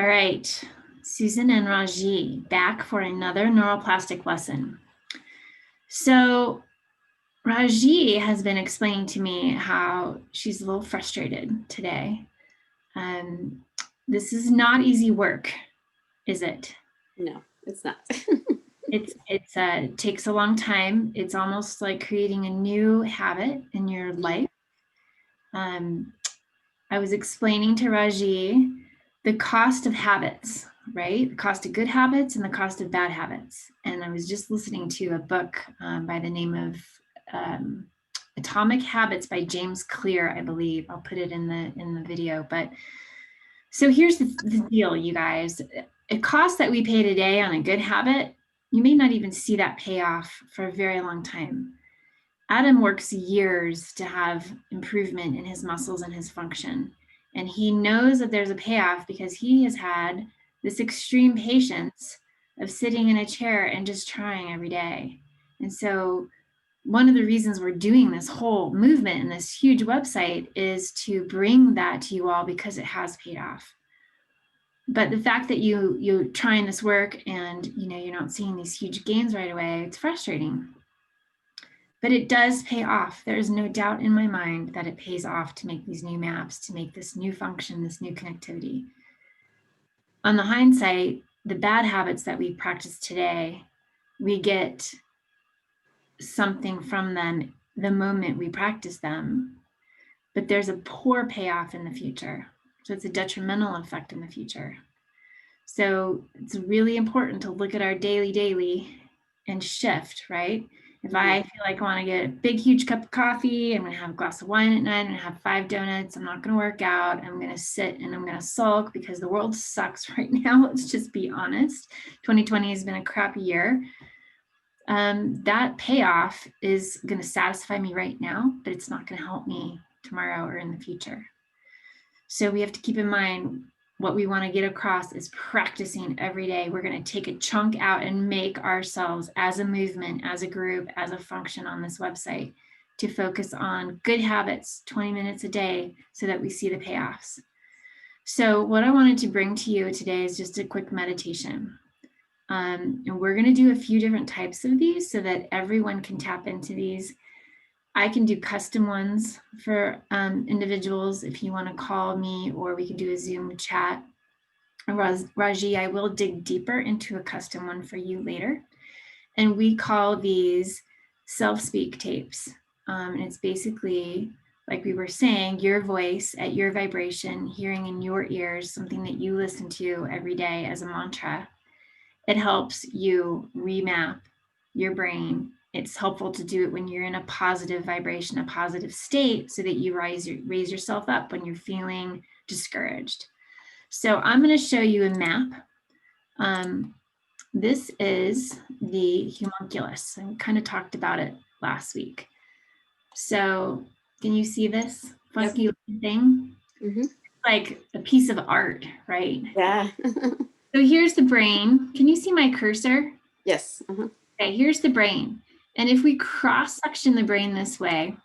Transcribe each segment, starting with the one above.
All right, Susan and Raji back for another neuroplastic lesson. So Raji has been explaining to me how she's a little frustrated today. This is not easy work, is it? No, it's not. It takes a long time. It's almost like creating a new habit in your life. I was explaining to Raji the cost of habits, right? The cost of good habits and the cost of bad habits. And I was just listening to a book by the name of Atomic Habits by James Clear, I believe. I'll put it in the video. But so here's the deal, you guys. A cost that we pay today on a good habit, you may not even see that payoff for a very long time. Adam works years to have improvement in his muscles and his function. And he knows that there's a payoff because he has had this extreme patience of sitting in a chair and just trying every day. And so one of the reasons we're doing this whole movement and this huge website is to bring that to you all because it has paid off. But the fact that you're trying this work and you're not seeing these huge gains right away, it's frustrating. But it does pay off. There is no doubt in my mind that it pays off to make these new maps, to make this new function, this new connectivity. On the hindsight, the bad habits that we practice today, we get something from them the moment we practice them, but there's a poor payoff in the future. So it's a detrimental effect in the future. So it's really important to look at our daily and shift, right? If I feel like I want to get a big, huge cup of coffee, I'm going to have a glass of wine at night, I'm going to have 5 donuts, I'm not going to work out, I'm going to sit and I'm going to sulk because the world sucks right now. Let's just be honest. 2020 has been a crappy year. That payoff is going to satisfy me right now, but it's not going to help me tomorrow or in the future. So we have to keep in mind what we want to get across is practicing every day. We're going to take a chunk out and make ourselves as a movement, as a group, as a function on this website to focus on good habits, 20 minutes a day, so that we see the payoffs. So what I wanted to bring to you today is just a quick meditation. And we're going to do a few different types of these so that everyone can tap into these. I can do custom ones for individuals if you want to call me, or we can do a Zoom chat. Raji, I will dig deeper into a custom one for you later. And we call these self-speak tapes. And it's basically, like we were saying, your voice at your vibration, hearing in your ears, something that you listen to every day as a mantra. It helps you remap your brain. It's helpful to do it when you're in a positive vibration, a positive state, so that you raise yourself up when you're feeling discouraged. So I'm going to show you a map. This is the homunculus. I kind of talked about it last week. So can you see this funky thing? Mm-hmm. Like a piece of art, right? Yeah. So here's the brain. Can you see my cursor? Yes. Uh-huh. Okay, here's the brain. And if we cross-section the brain this way,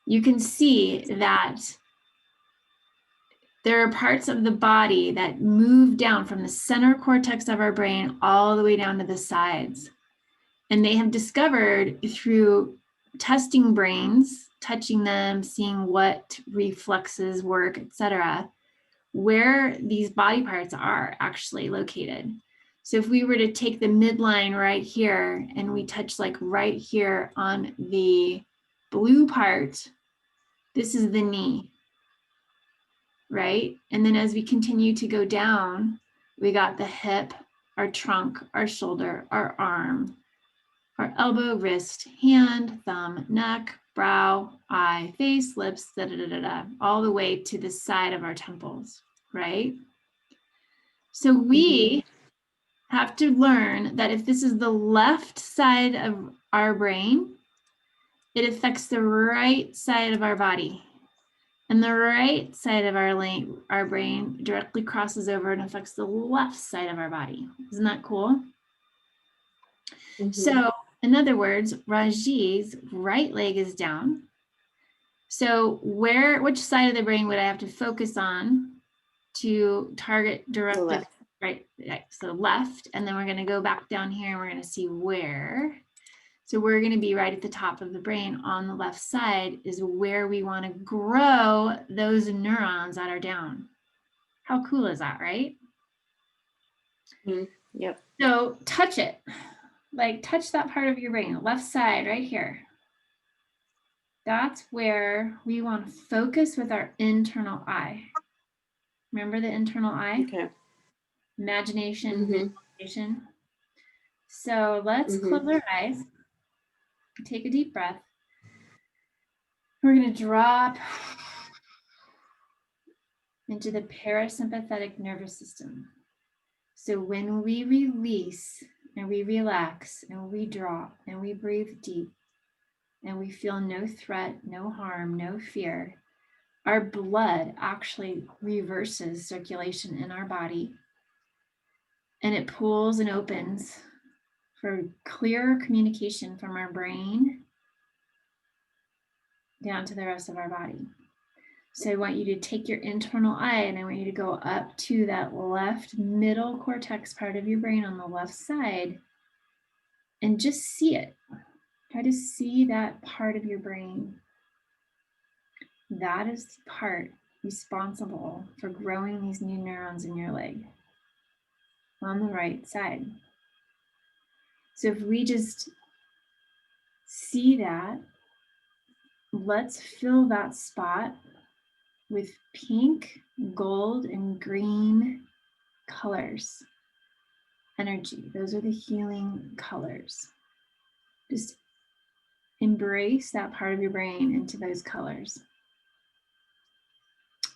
you can see that there are parts of the body that move down from the center cortex of our brain all the way down to the sides. And they have discovered through testing brains, touching them, seeing what reflexes work, etc., where these body parts are actually located. So if we were to take the midline right here and we touch like right here on the blue part, this is the knee, right? And then as we continue to go down, we got the hip, our trunk, our shoulder, our arm, our elbow, wrist, hand, thumb, neck, brow, eye, face, lips, all the way to the side of our temples, right? So we have to learn that if this is the left side of our brain, it affects the right side of our body. And the right side of our brain directly crosses over and affects the left side of our body. Isn't that cool? Mm-hmm. So in other words, Raji's right leg is down. So which side of the brain would I have to focus on to target directly, left. right? So left, and then we're going to go back down here and we're going to see where. So we're going to be right at the top of the brain on the left side is where we want to grow those neurons that are down. How cool is that, right? Yep. So touch it, like touch that part of your brain, left side right here. That's where we want to focus with our internal eye. Remember the internal eye? Okay. Imagination, visualization. So let's close our eyes, take a deep breath. We're going to drop into the parasympathetic nervous system. So when we release and we relax and we drop and we breathe deep and we feel no threat, no harm, no fear, our blood actually reverses circulation in our body, and it pulls and opens for clearer communication from our brain down to the rest of our body. So I want you to take your internal eye and I want you to go up to that left middle cortex part of your brain on the left side and just see it. Try to see that part of your brain. That is the part responsible for growing these new neurons in your leg on the right side. So if we just see that, let's fill that spot with pink, gold, and green colors. Energy. Those are the healing colors. Just embrace that part of your brain into those colors.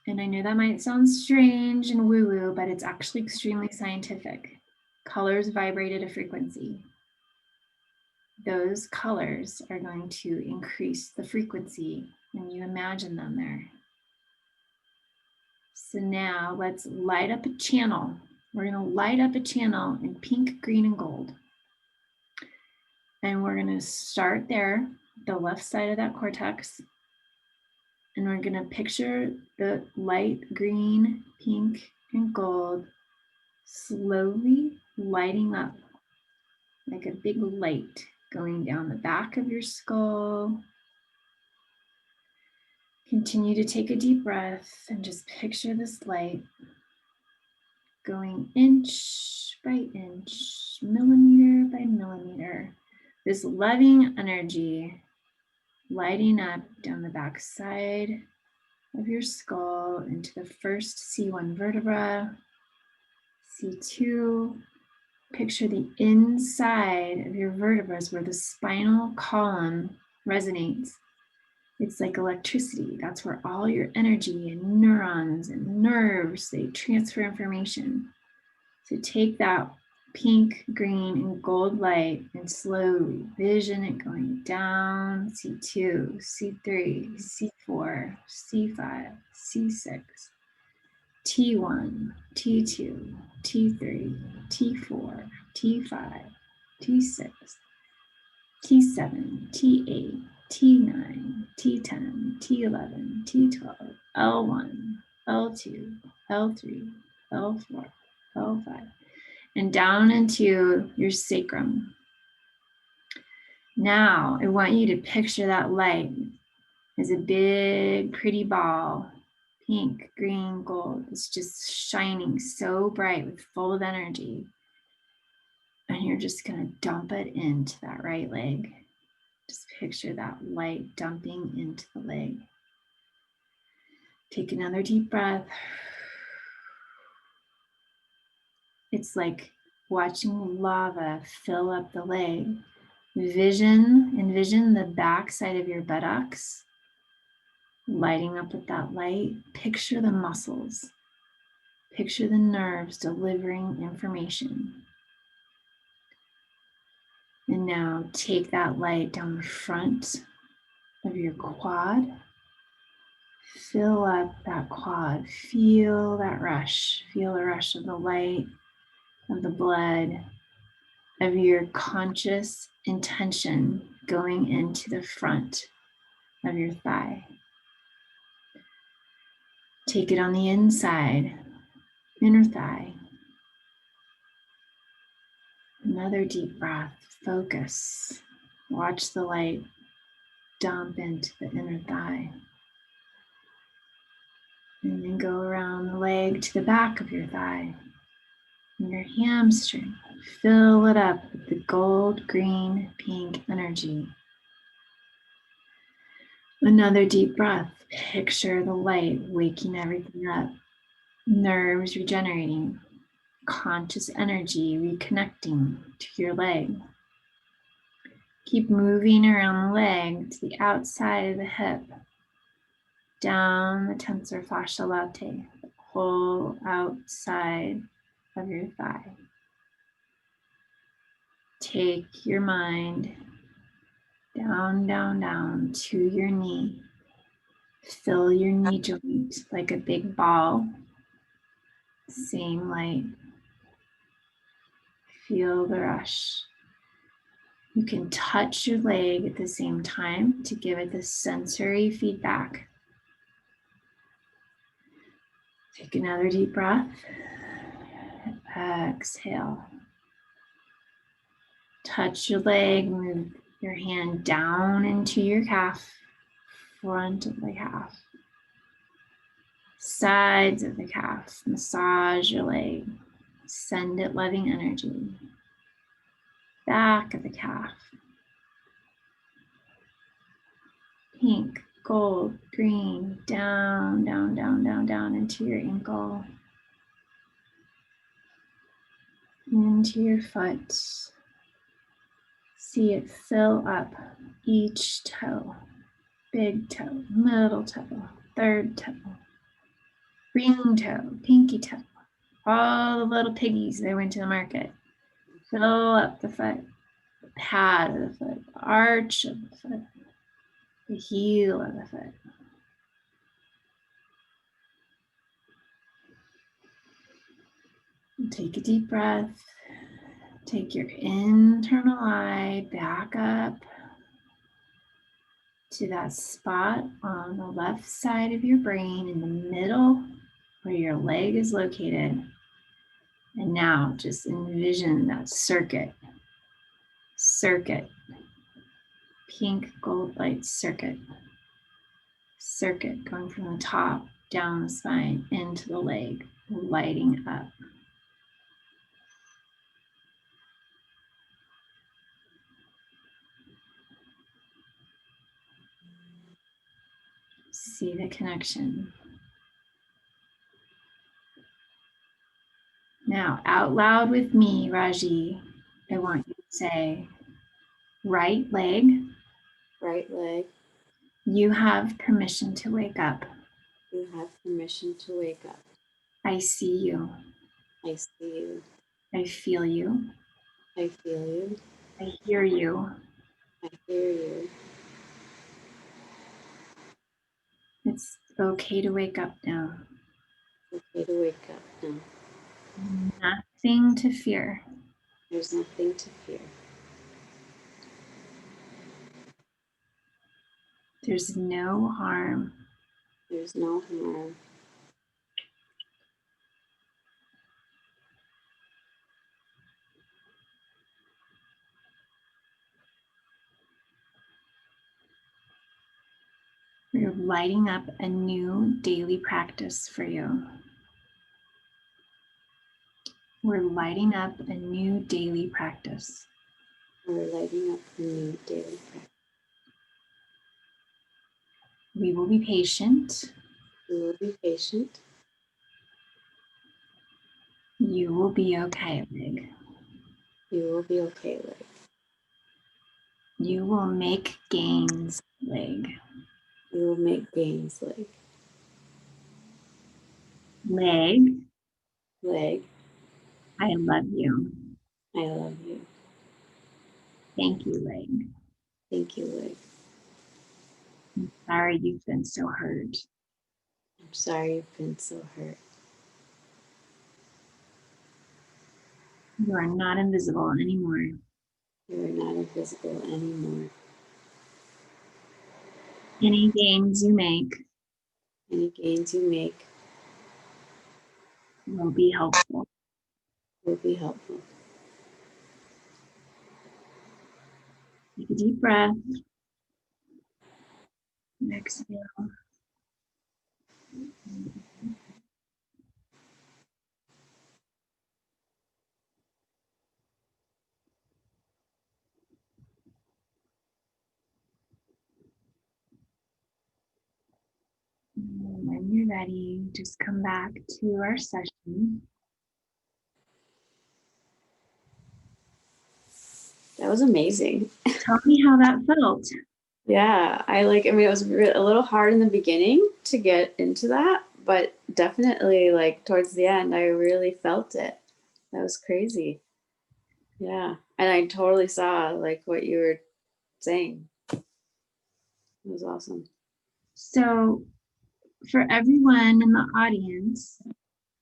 And I know that might sound strange and woo-woo, but it's actually extremely scientific. Colors vibrate at a frequency. Those colors are going to increase the frequency when you imagine them there. So now let's light up a channel. We're going to light up a channel in pink, green, and gold. And we're going to start there, the left side of that cortex. And we're going to picture the light green, pink, and gold slowly lighting up like a big light going down the back of your skull. Continue to take a deep breath and just picture this light going inch by inch, millimeter by millimeter. This loving energy lighting up down the back side of your skull into the first C1 vertebra, C2. Picture the inside of your vertebrae where the spinal column resonates. It's like electricity. That's where all your energy and neurons and nerves, they transfer information. So take that pink, green, and gold light and slowly vision it going down, C2, C3, C4, C5, C6, T1, T2, T3, T4, T5, T6, T7, T8, T9, T10, T11, T12, L1, L2, L3, L4, L5, and down into your sacrum. Now, I want you to picture that light as a big, pretty ball, pink, green, gold. It's just shining so bright with full of energy. And you're just going to dump it into that right leg. Just picture that light dumping into the leg. Take another deep breath. It's like watching lava fill up the leg. Envision the back side of your buttocks lighting up with that light. Picture the muscles. Picture the nerves delivering information. And now take that light down the front of your quad. Fill up that quad. Feel that rush. Feel the rush of the light, of the blood, of your conscious intention going into the front of your thigh. Take it on the inside. inner thigh. Another deep breath, focus. Watch the light dump into the inner thigh. And then go around the leg to the back of your thigh. And your hamstring, fill it up with the gold, green, pink energy. Another deep breath. Picture the light waking everything up. Nerves regenerating. Conscious energy reconnecting to your leg. Keep moving around the leg to the outside of the hip. Down the tensor fascia latae, the whole outside of your thigh. Take your mind down, down, down to your knee. Fill your knee joint like a big ball. Same light. Feel the rush. You can touch your leg at the same time to give it the sensory feedback. Take another deep breath. Exhale. Touch your leg, move your hand down into your calf, front of the calf, sides of the calf. Massage your leg. Send it loving energy. Back of the calf. Pink, gold, green, down, down, down, down, down into your ankle. Into your foot. See it fill up each toe. Big toe, middle toe, third toe, ring toe, pinky toe. All the little piggies that went to the market. Fill up the foot, the pad of the foot, the arch of the foot, the heel of the foot. Take a deep breath. Take your internal eye back up to that spot on the left side of your brain in the middle where your leg is located. And now just envision that circuit, pink gold light circuit going from the top down the spine into the leg, lighting up. See the connection. Now, out loud with me, Raji, I want you to say, right leg, Right leg. you have permission to wake up. You have permission to wake up. I see you. I see you. I feel you. I feel you. I hear you. I hear you. It's okay to wake up now. It's okay to wake up now. Nothing to fear. There's nothing to fear. There's no harm. There's no harm. We're lighting up a new daily practice for you. We're lighting up a new daily practice. We're lighting up a new daily practice. We will be patient. We will be patient. You will be okay, leg. You will be okay, leg. You will make gains, leg. You will make gains, leg. Leg, Leg, I love you. I love you. Thank you, leg. Thank you, leg. I'm sorry you've been so hurt. I'm sorry you've been so hurt. You are not invisible anymore. You are not invisible anymore. Any gains you make, Any gains you make, will be helpful. Will be helpful. Take a deep breath. Exhale. And when you're ready, just come back to our session. That was amazing. Tell me how that felt. Yeah, I mean, it was a little hard in the beginning to get into that, but definitely like towards the end, I really felt it. That was crazy. Yeah. And I totally saw like what you were saying. It was awesome. So for everyone in the audience,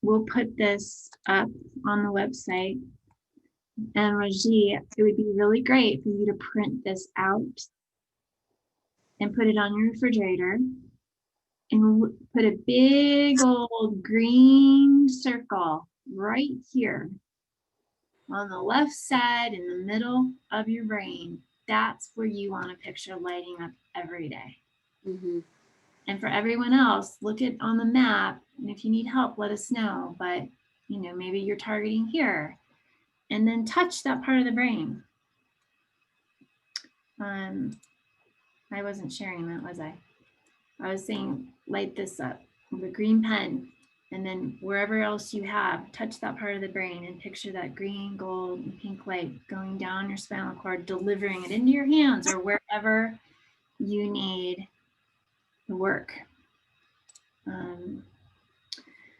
we'll put this up on the website. And Raji, it would be really great for you to print this out and put it on your refrigerator and put a big old green circle right here on the left side in the middle of your brain. That's where you want to picture lighting up every day. Mm-hmm. And for everyone else, look at on the map, and if you need help, let us know. But maybe you're targeting here, and then touch that part of the brain. I wasn't sharing that, was I? I was saying light this up with a green pen, and then wherever else you have, touch that part of the brain and picture that green, gold, and pink light going down your spinal cord, delivering it into your hands or wherever you need the work.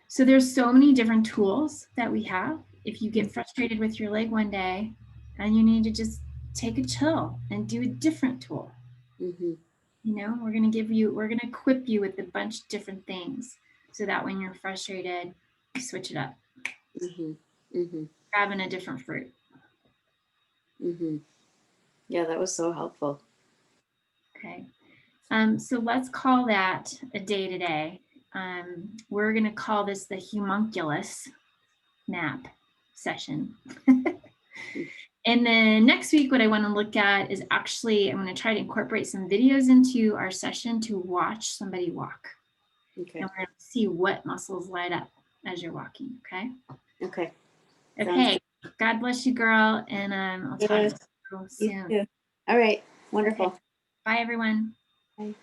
So there's so many different tools that we have. If you get frustrated with your leg one day and you need to just take a chill and do a different tool, Mm-hmm. we're going to equip you with a bunch of different things so that when you're frustrated, you switch it up. Mm-hmm. Mm-hmm. Grabbing a different fruit. Mm-hmm. Yeah, that was so helpful. Okay. So let's call that a day today. We're going to call this the Homunculus nap session. And then next week, what I want to look at is actually, I'm going to try to incorporate some videos into our session to watch somebody walk. Okay. And we're going to see what muscles light up as you're walking. Okay. Okay. Okay. God bless you, girl. And I'll talk to you soon. You too. All right. Wonderful. Okay. Bye, everyone. Bye.